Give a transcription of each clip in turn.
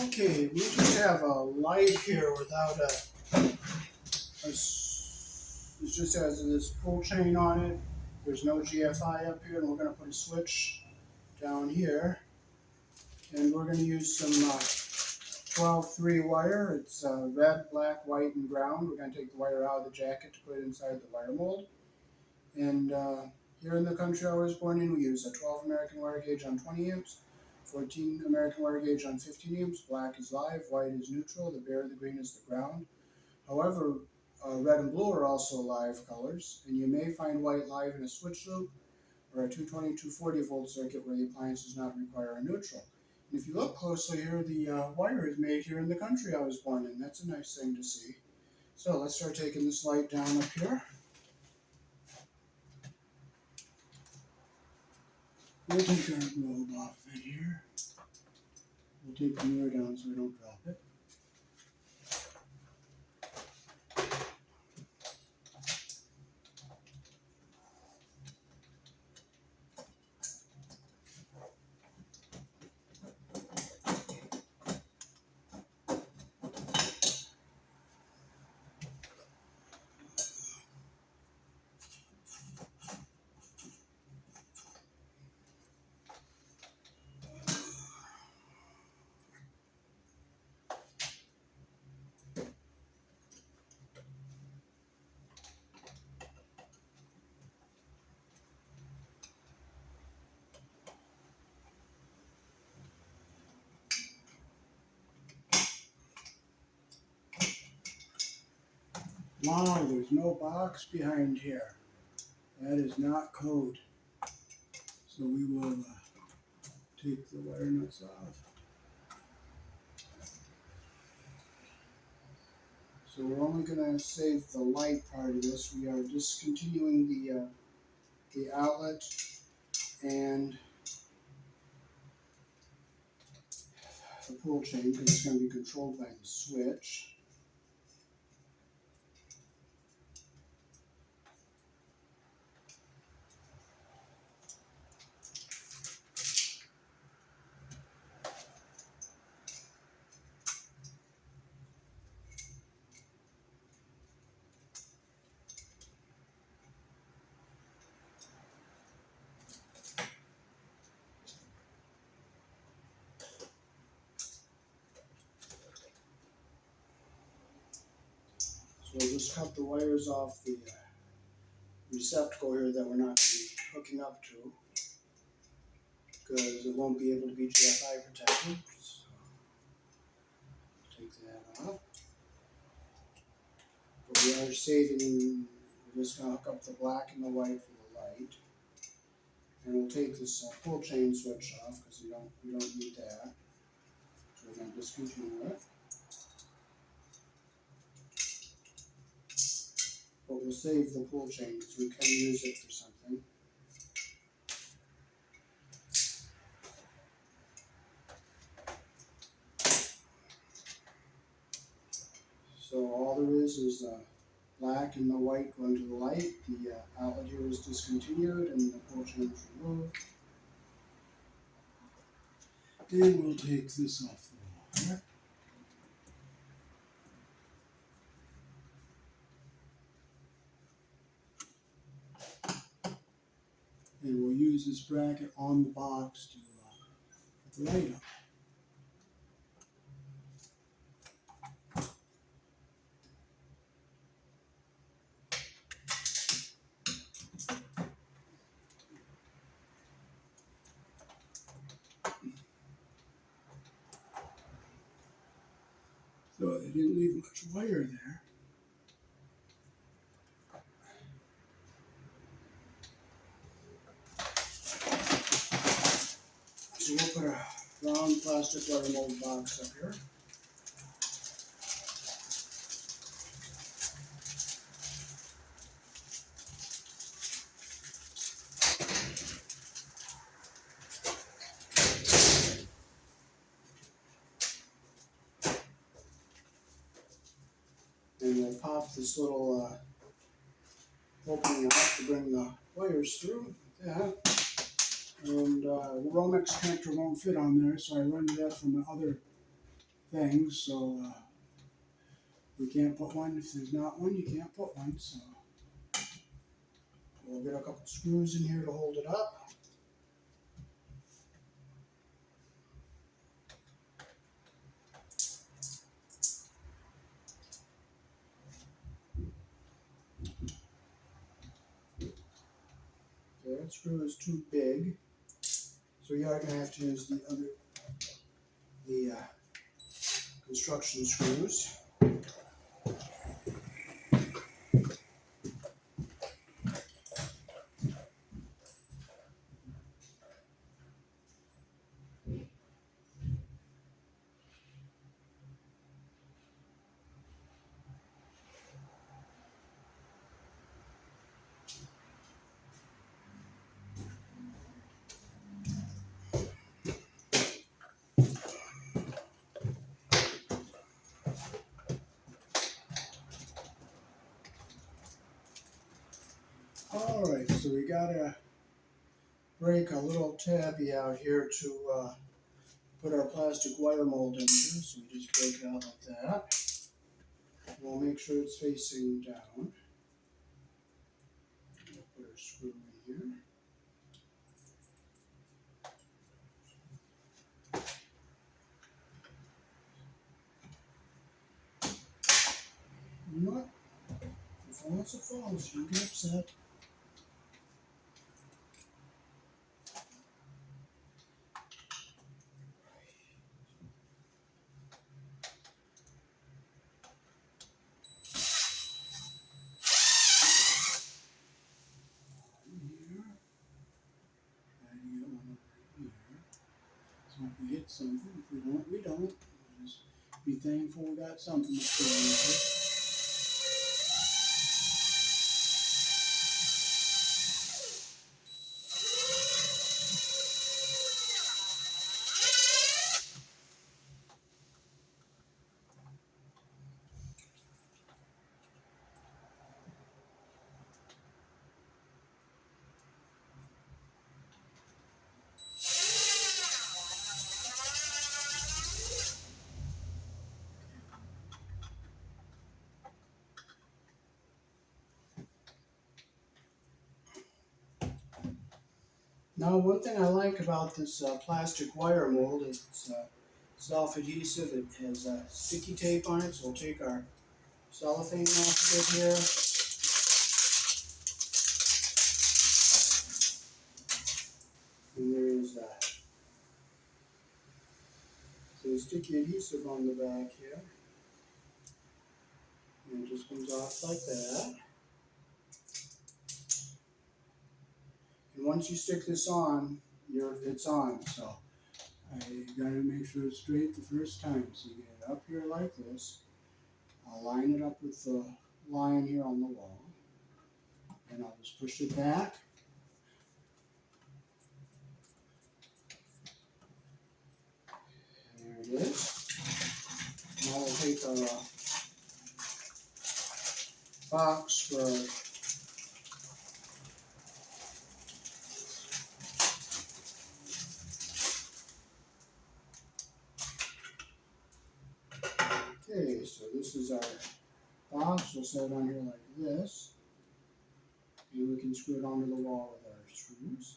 Okay, we just have a light here without it just has this pull chain on it. There's no GFI up here, and we're going to put a switch down here. And we're going to use some 12-3 wire. It's red, black, white, and ground. We're going to take the wire out of the jacket to put it inside the wire mold. And here in the country I was born in, we use a 12 American wire gauge on 20 amps, 14 American wire gauge on 15 amps. Black is live, white is neutral, the bare, the green is the ground. However, red and blue are also live colors, and you may find white live in a switch loop or a 220, 240 volt circuit where the appliance does not require a neutral. And if you look closely here, the wire is made here in the country I was born in. That's a nice thing to see. So let's start taking this light down up here. We'll take our globe off of it here. We'll take the mirror down so we don't drop it. Wow, there's no box behind here. That is not code. So we will take the wire nuts off. So we're only going to save the light part of this. We are discontinuing the outlet and the pull chain because it's going to be controlled by the switch. So we'll just cut the wires off the receptacle here that we're not going to be hooking up to because it won't be able to be GFI protected. So take that off. But we are saving, we're just going to hook up the black and the white for the light. And we'll take this pull chain switch off because we don't need that. So we're going to discontinue it. But we'll save the pull chain because we can use it for something. So all there is black and the white going to the light. The outlet here is discontinued and the pull chain is removed. And we'll take this off the wire. And we'll use this bracket on the box to put the light up. So they didn't leave much wire there. So we'll put a round plastic wire mold box up here. And we'll pop this little opening out to bring the wires through, like that. And the Romex connector won't fit on there, so I run that from the other things, so we can't put one. If there's not one, you can't put one. So we'll get a couple screws in here to hold it up. Okay, that screw is too big, so you are going to have to use the construction screws. Alright, so we gotta break a little tabby out here to put our plastic wire mold into, so we just break it out like that. We'll make sure it's facing down. We'll put our screw in here. You know what? If it falls, it falls. You get upset. Here. Try to get one over here. So if we hit something, if we don't, we don't. We'll just be thankful we got something to screw into. Now, one thing I like about this plastic wire mold is it's self-adhesive. It has sticky tape on it, so we'll take our cellophane off of it here. And there's some sticky adhesive on the back here. And it just comes off like that. And once you stick this on, it's on. So you got to make sure it's straight the first time. So you get it up here like this. I'll line it up with the line here on the wall. And I'll just push it back. There it is. Now we'll take our box for okay, so this is our box. We'll set it on here like this. And we can screw it onto the wall with our screws.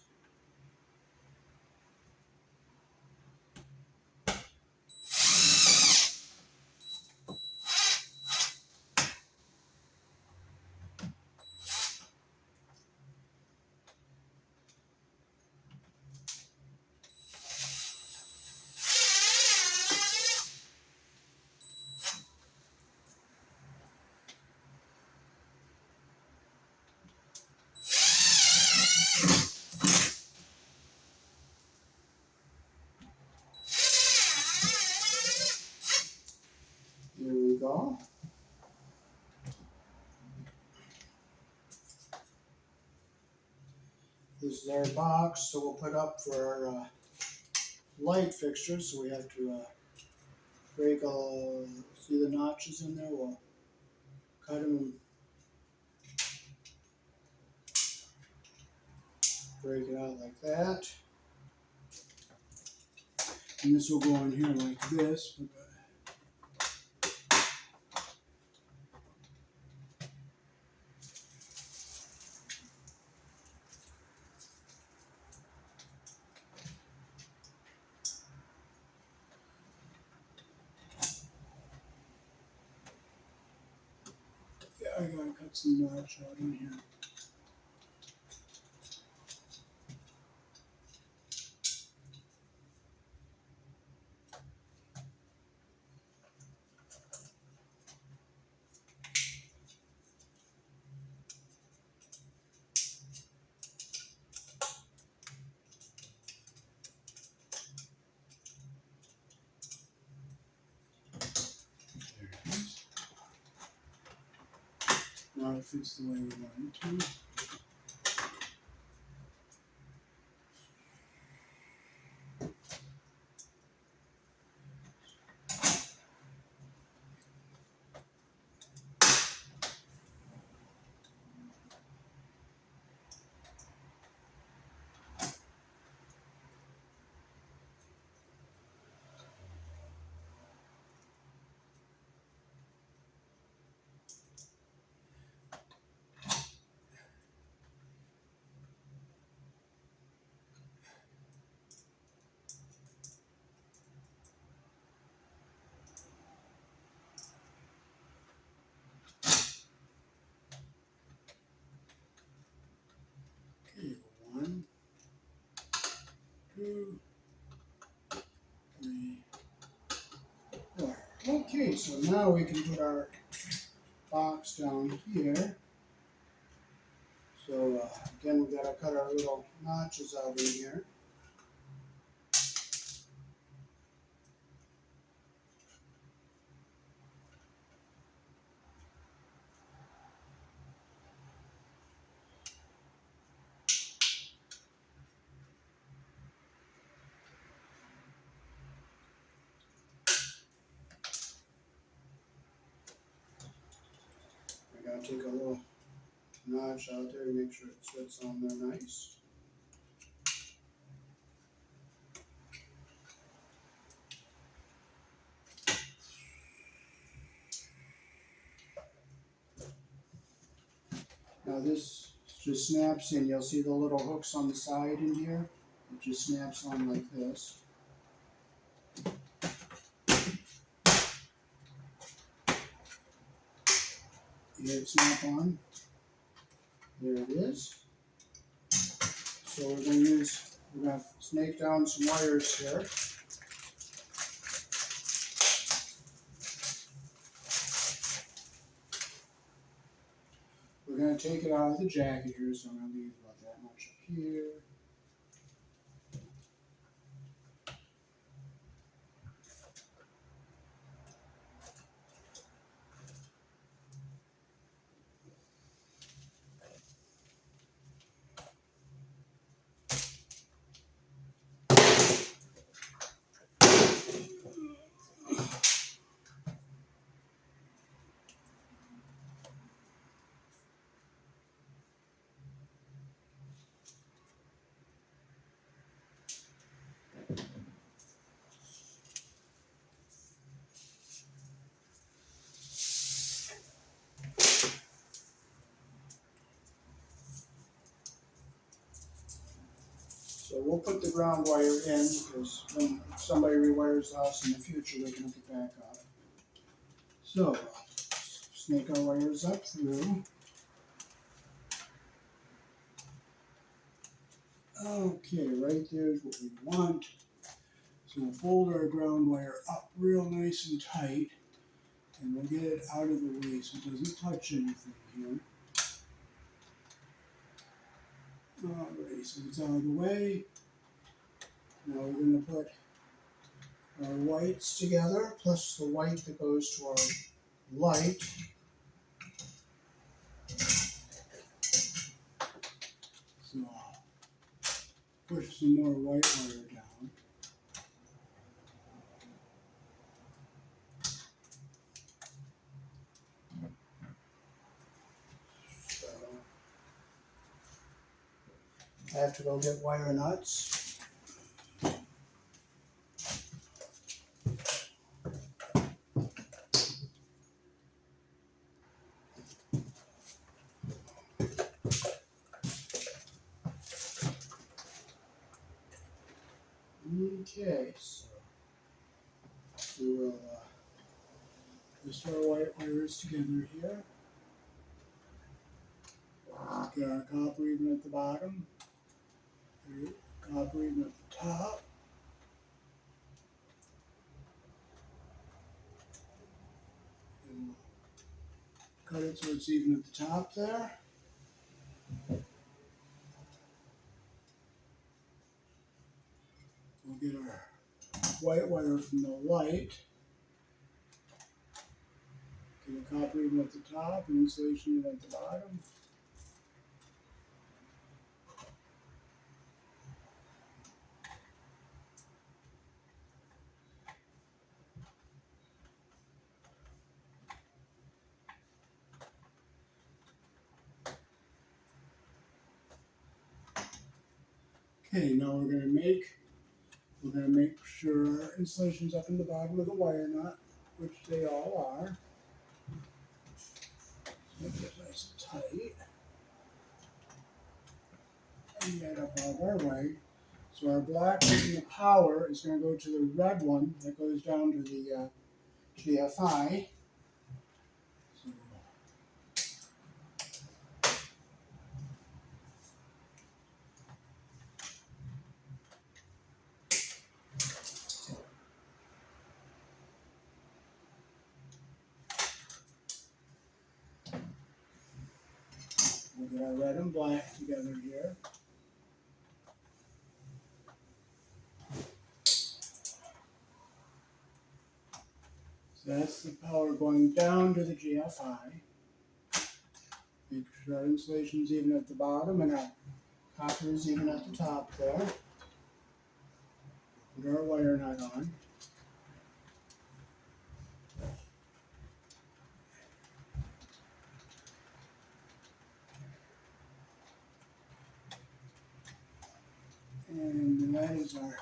Here we go. This is our box, so we'll put up for our light fixtures. So we have to break see the notches in there. We'll cut them and break it out like that. And this will go in here like this. I gotta cut some notch out in here. Now it fits the way we want it to. Okay, 1, 2, 3, 4. Okay, so now we can put our box down here. So again, we gotta cut our little notches out in here. I gotta take a little notch out there to make sure it sits on there nice. Now this just snaps in. You'll see the little hooks on the side in here. It just snaps on like this. You hear it snap on? There it is. So we're gonna snake down some wires here. We're going to take it out of the jacket here, so I'm going to leave about that much up here. So we'll put the ground wire in, because when somebody rewires the house in the future, they can hook it back up. So, snake our wires up through. Okay, right there is what we want. So we'll fold our ground wire up real nice and tight, and we'll get it out of the way so it doesn't touch anything here. Alright, so it's out of the way. Now we're going to put our whites together, plus the white that goes to our light. So push some more white wire down. So I have to go get wire nuts. Okay, so we will just our white wires together here. Get our copper even at the bottom. Copper even at the top. And cut it so it's even at the top there. We'll get our white wire from the light. Get a copper even at the top and insulation even at the bottom. Okay, now we're gonna make sure our insulation's up in the bottom of the wire nut, which they all are. Make it nice and tight. And get up out of our way. So our black from the power is going to go to the red one that goes down to the GFI. So we'll get our red and black together here. So that's the power going down to the GFI. Make sure our insulation is even at the bottom and our copper is even at the top there. Put our wire nut on. And that is our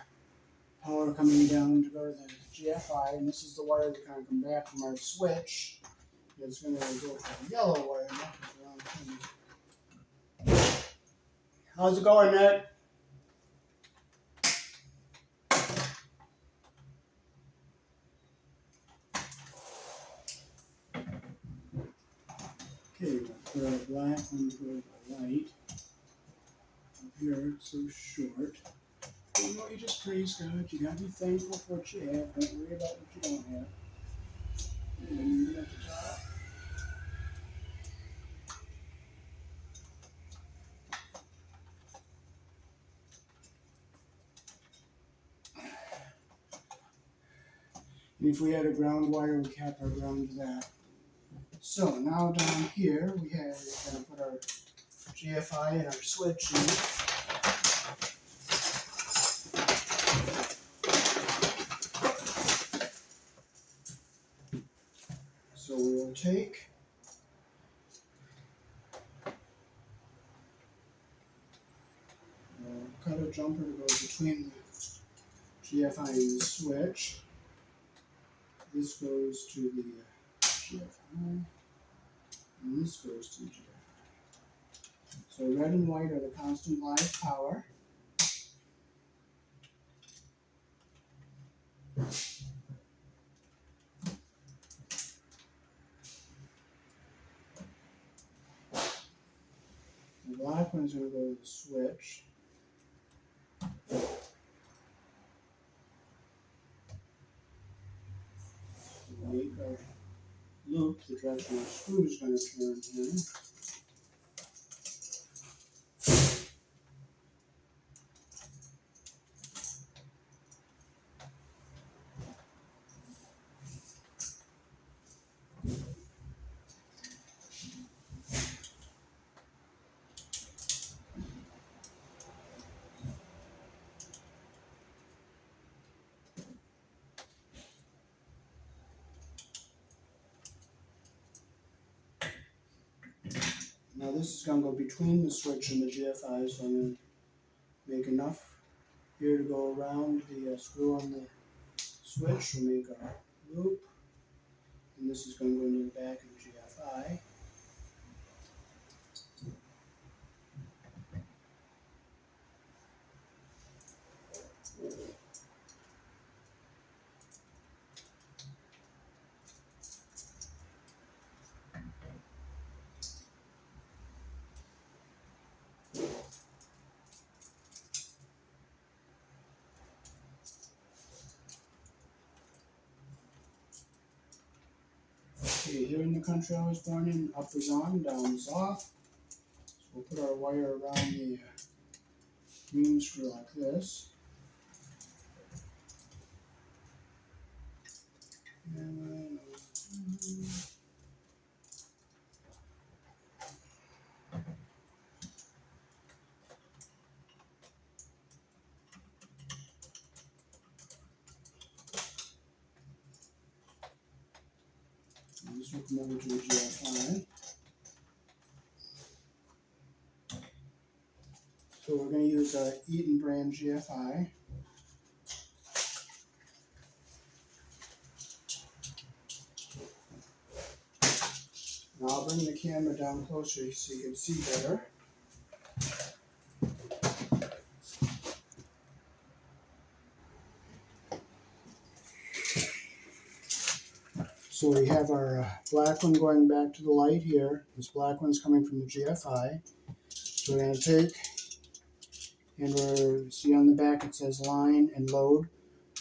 power coming down to go to the GFI, and this is the wire that kind of come back from our switch. It's going to go to the yellow wire. How's it going, Nick? Okay, we'll put our black one to go to the light. Up here, it's so short. You know, you just praise God. You gotta be thankful for what you have. Don't worry about what you don't have. And then you get at the top. And if we had a ground wire, we cap our ground to that. So now down here, we're gonna put our GFI and our switch in. So we will take cut a jumper to go between the GFI and the switch. This goes to the GFI, and this goes to the GFI. So red and white are the constant live power. The black one is going to go to the switch. Make our loop, the direction our screw is going to turn in. Now this is going to go between the switch and the GFI, so I'm going to make enough here to go around the screw on the switch. We'll make our loop, and this is going to go into the back of the GFI. see, here in the country I was born in, up is on, down is off. So we'll put our wire around the green screw like this. And this will come over to the GFI. So we're going to use a Eaton brand GFI. Now I'll bring the camera down closer so you can see better. So we have our black one going back to the light here. This black one's coming from the GFI. So we're going to take, and see on the back it says line and load.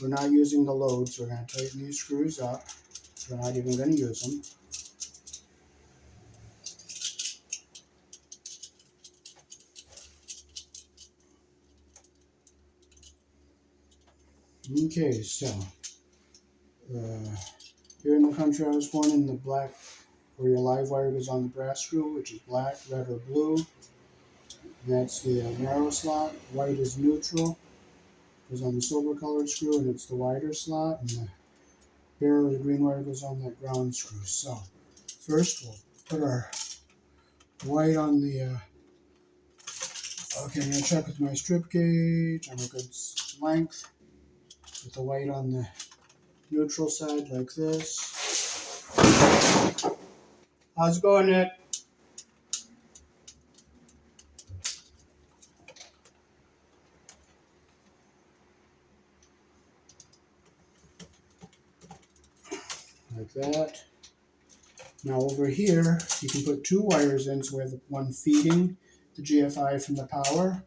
We're not using the load, so we're going to tighten these screws up. We're not even going to use them. Okay, so here in the country I was born in, the black, where your live wire goes on the brass screw, which is black, red, or blue. And that's the narrow slot. White is neutral. Goes on the silver colored screw, and it's the wider slot. And the barrel of the green wire goes on that ground screw. So first we'll put our white on the, okay, I'm going to check with my strip gauge. I'm a good length. With the white on the neutral side like this. How's it going, Nick? Like that. Now over here, you can put two wires in, so we have one feeding the GFI from the power,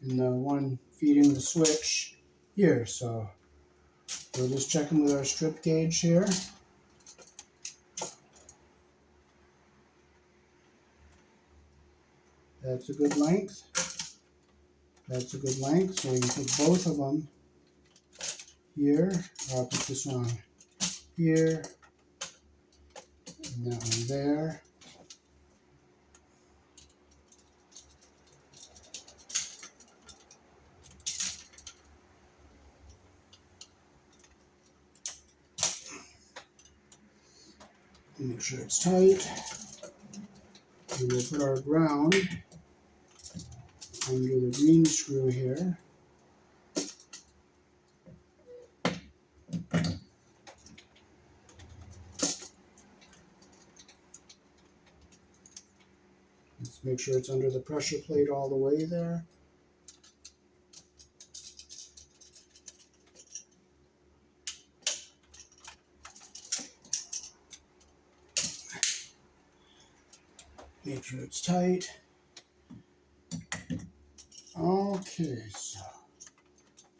and the one feeding the switch here. So we're just checking with our strip gauge here. That's a good length. That's a good length. So you put both of them here. I'll put this one here, and that one there. Make sure it's tight. And we'll put our ground under the green screw here. Let's make sure it's under the pressure plate all the way there. Make sure it's tight. Okay, so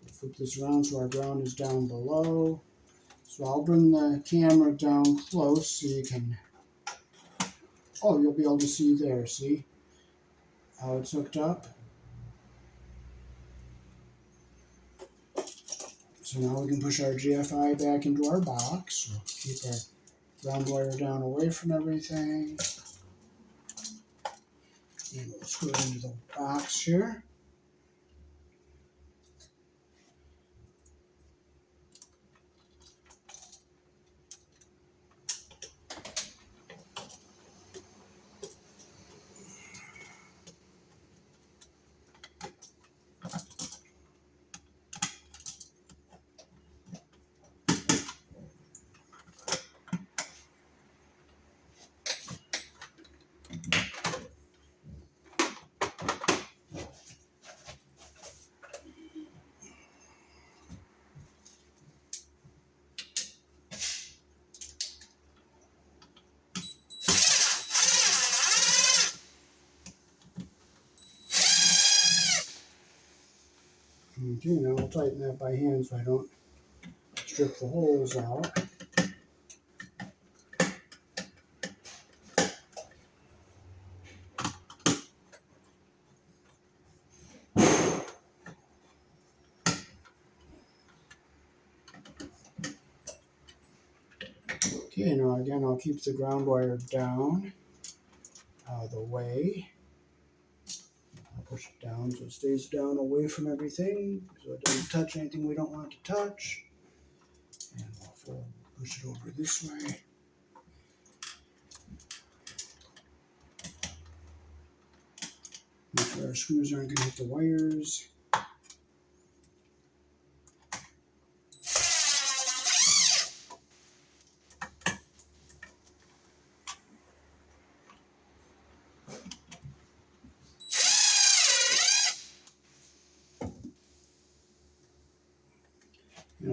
we'll flip this around so our ground is down below. So I'll bring the camera down close so you can, oh, you'll be able to see there, see how it's hooked up? So now we can push our GFI back into our box. We'll keep our ground wire down away from everything. And we'll screw it into the box here. Okay, now we'll tighten that by hand so I don't strip the holes out. Okay, now again, I'll keep the ground wire down, out of the way. I'll push it down so it stays down away from everything, so it doesn't touch anything we don't want to touch. And we'll push it over this way. Make sure our screws aren't going to hit the wires.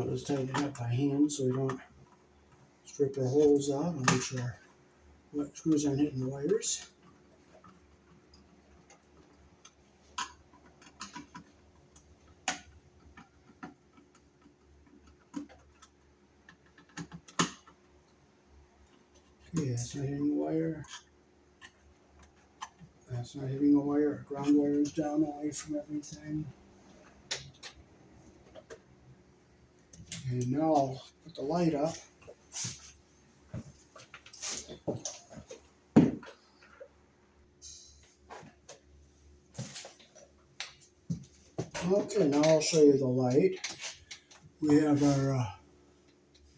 Just tighten it up by hand so we don't strip our holes out and make sure our screws aren't hitting the wires. Okay, that's not hitting the wire. That's not hitting the wire. Our ground wire is down away from everything. And now I'll put the light up. Okay, now I'll show you the light. We have our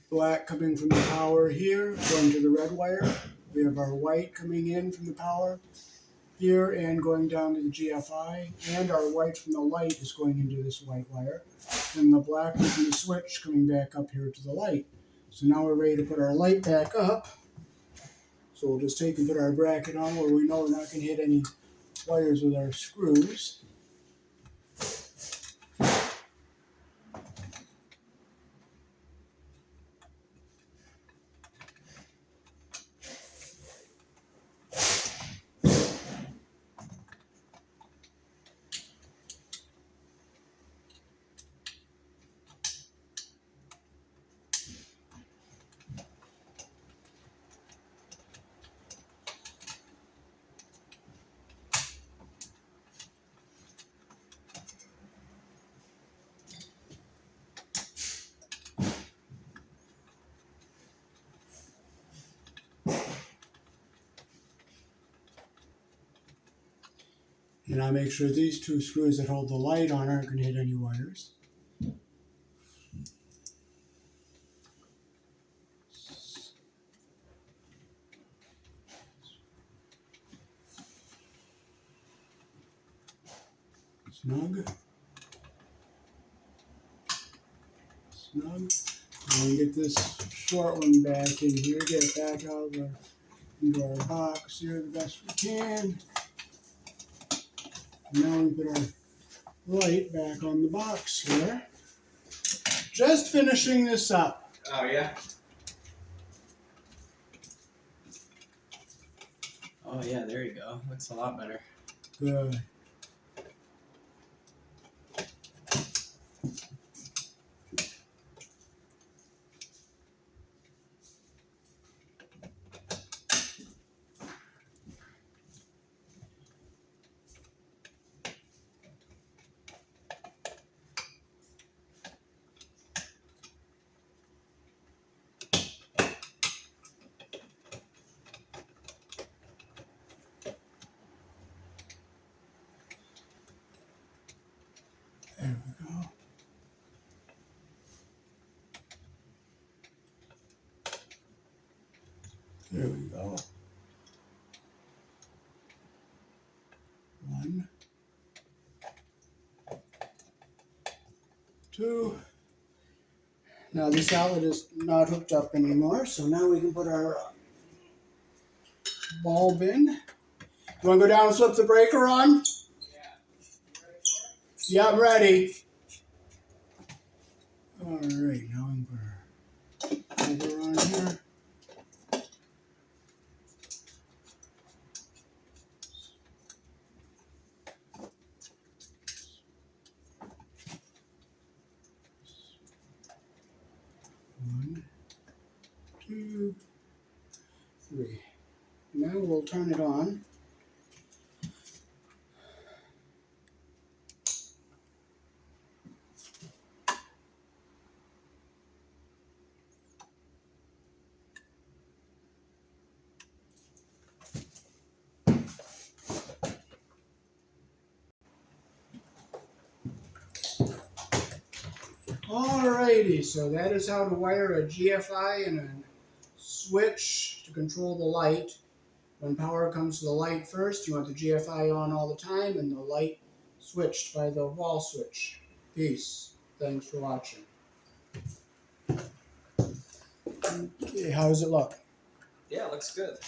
black coming from the power here, going to the red wire. We have our white coming in from the power here and going down to the GFI. And our white from the light is going into this white wire. And the black is from the switch coming back up here to the light. So now we're ready to put our light back up. So we'll just take and put our bracket on where we know we're not going to hit any wires with our screws. And I make sure these two screws that hold the light on aren't going to hit any wires. Snug. Snug. And get this short one back in here. Get it back out of into our box here the best we can. And now we put our light back on the box here. Just finishing this up. Oh, yeah? Oh, yeah, there you go. Looks a lot better. Good. There we go. There we go. 1, 2. Now this outlet is not hooked up anymore, so now we can put our bulb in. You want to go down and flip the breaker on? Yeah, I'm ready. All right, now I'm going to put our cover on here. One, 2, 3. Now we'll turn it on. Alrighty, so that is how to wire a GFI and a switch to control the light. When power comes to the light first, you want the GFI on all the time and the light switched by the wall switch. Peace. Thanks for watching. Okay, how does it look? Yeah, looks good.